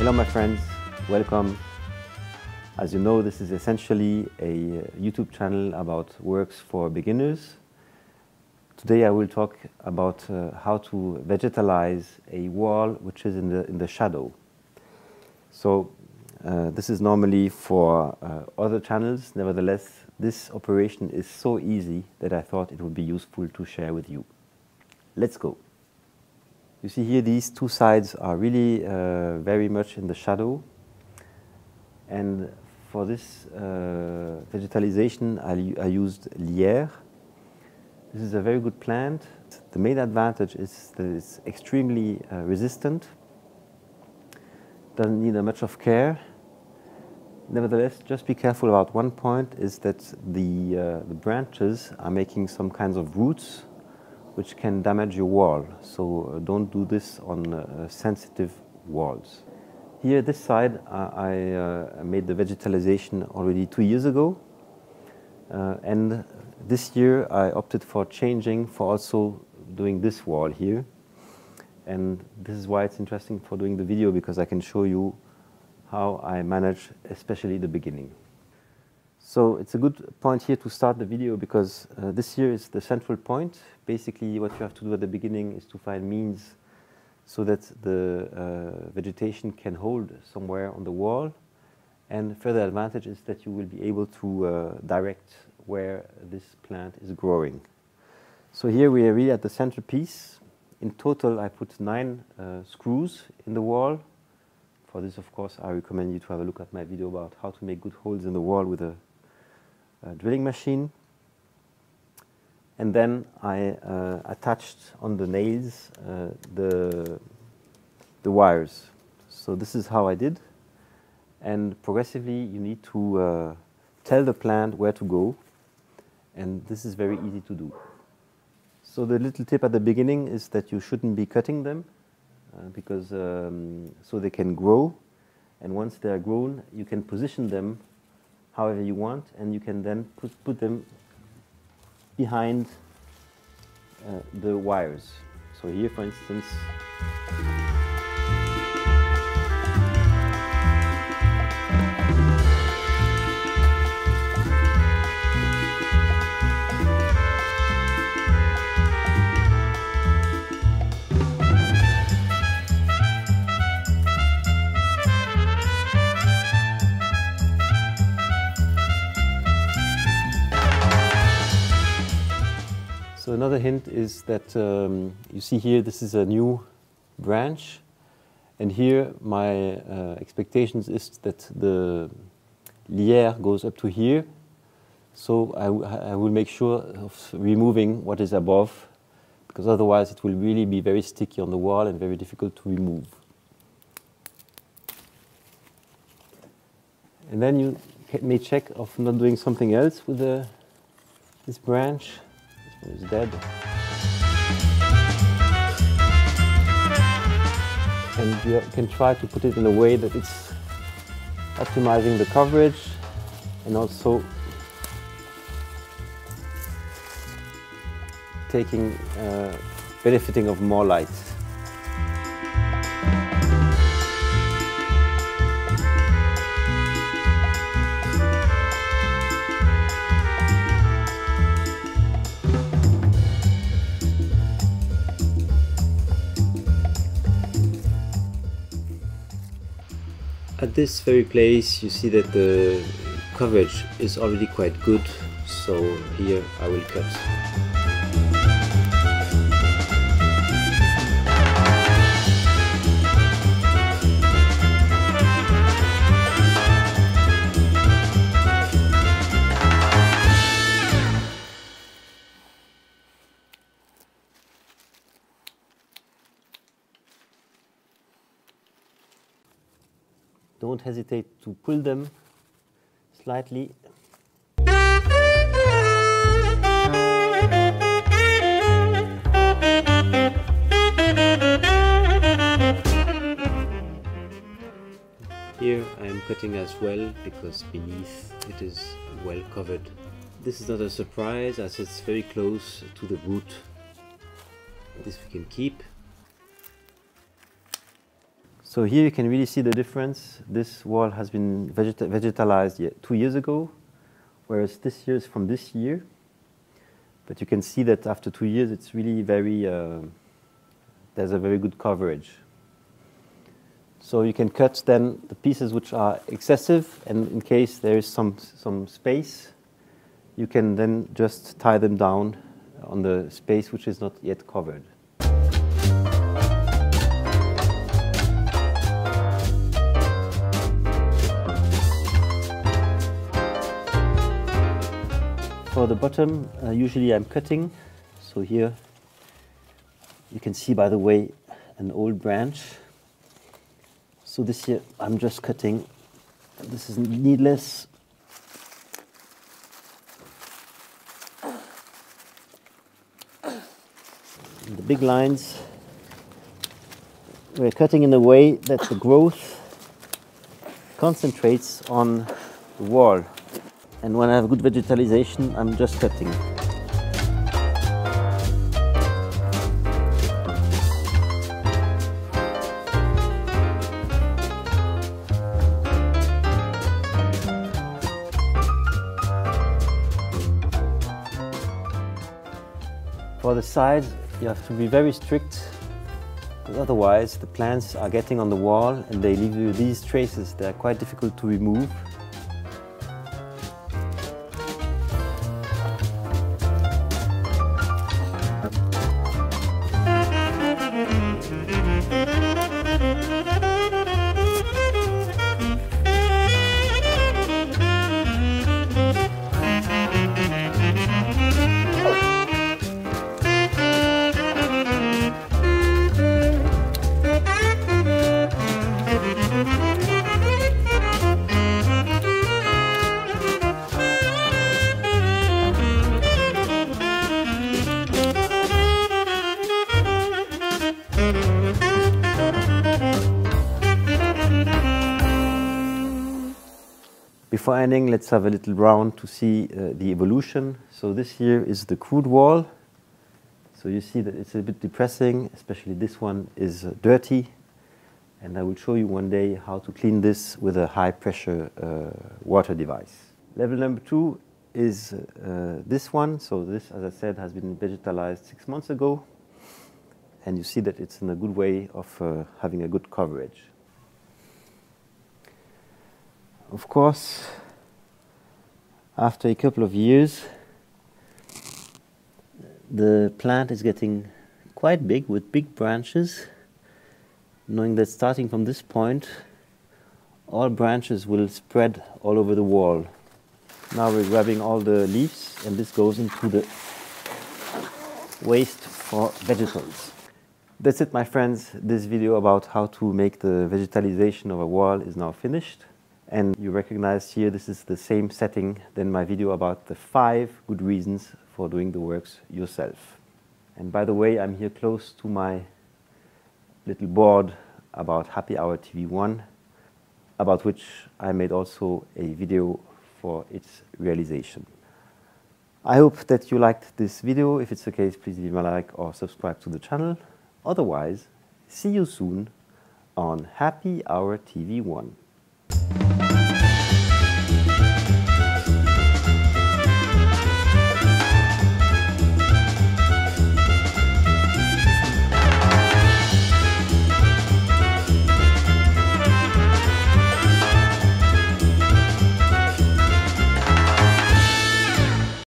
Hello my friends, welcome. As you know, this is essentially a YouTube channel about works for beginners. Today I will talk about how to vegetalize a wall which is in the shadow. So this is normally for other channels. Nevertheless, this operation is so easy that I thought it would be useful to share with you. Let's go. You see here these two sides are really very much in the shadow, and for this vegetalization I used lierre. This is a very good plant. The main advantage is that it's extremely resistant, doesn't need much of care. Nevertheless, just be careful about one point, is that the branches are making some kinds of roots which can damage your wall, so don't do this on sensitive walls. Here, this side, I made the vegetalization already 2 years ago, and this year I opted for changing, for also doing this wall here, and this is why it's interesting for doing the video, because I can show you how I manage, especially the beginning. So it's a good point here to start the video, because this here is the central point. Basically, what you have to do at the beginning is to find means so that the vegetation can hold somewhere on the wall. And further advantage is that you will be able to direct where this plant is growing. So here we are really at the centerpiece. In total, I put 9 screws in the wall. For this, of course, I recommend you to have a look at my video about how to make good holes in the wall with a drilling machine. And then I attached on the nails the wires. So this is how I did. And progressively you need to tell the plant where to go, and this is very easy to do. So the little tip at the beginning is that you shouldn't be cutting them, because so they can grow, and once they are grown you can position them however you want, and you can then put them behind the wires. So here, for instance, so another hint is that you see here, this is a new branch, and here my expectations is that the lierre goes up to here, so I will make sure of removing what is above, because otherwise it will really be very sticky on the wall and very difficult to remove. And then you may check of not doing something else with this branch. Is dead. And you can try to put it in a way that it's optimizing the coverage and also benefiting of more light. At this very place you see that the coverage is already quite good, so here I will cut. Don't hesitate to pull them slightly. Here I am cutting as well, because beneath it is well covered. This is not a surprise, as it's very close to the root. This we can keep. So here you can really see the difference. This wall has been vegetalized 2 years ago, whereas this year is from this year. But you can see that after 2 years, it's really very, there's a very good coverage. So you can cut then the pieces which are excessive, and in case there is some space, you can then just tie them down on the space which is not yet covered. For the bottom, usually I'm cutting. So here you can see, by the way, an old branch. So this here I'm just cutting. This is needless. And the big lines, we're cutting in a way that the growth concentrates on the wall. And when I have good vegetalization, I'm just cutting. For the sides, you have to be very strict, because otherwise the plants are getting on the wall and they leave you these traces. They are quite difficult to remove. Before ending, let's have a little round to see the evolution. So this here is the crude wall. So you see that it's a bit depressing, especially this one is dirty. And I will show you one day how to clean this with a high pressure water device. Level number 2 is this one. So this, as I said, has been vegetalized 6 months ago. And you see that it's in a good way of having a good coverage. Of course, after a couple of years, the plant is getting quite big with big branches, knowing that starting from this point, all branches will spread all over the wall. Now we're grabbing all the leaves, and this goes into the waste for vegetables. That's it, my friends. This video about how to make the vegetalization of a wall is now finished. And you recognize here, this is the same setting than my video about the 5 good reasons for doing the works yourself. And by the way, I'm here close to my little board about Happy Hour TV1, about which I made also a video for its realization. I hope that you liked this video. If it's the case, please leave a like or subscribe to the channel. Otherwise, see you soon on Happy Hour TV1.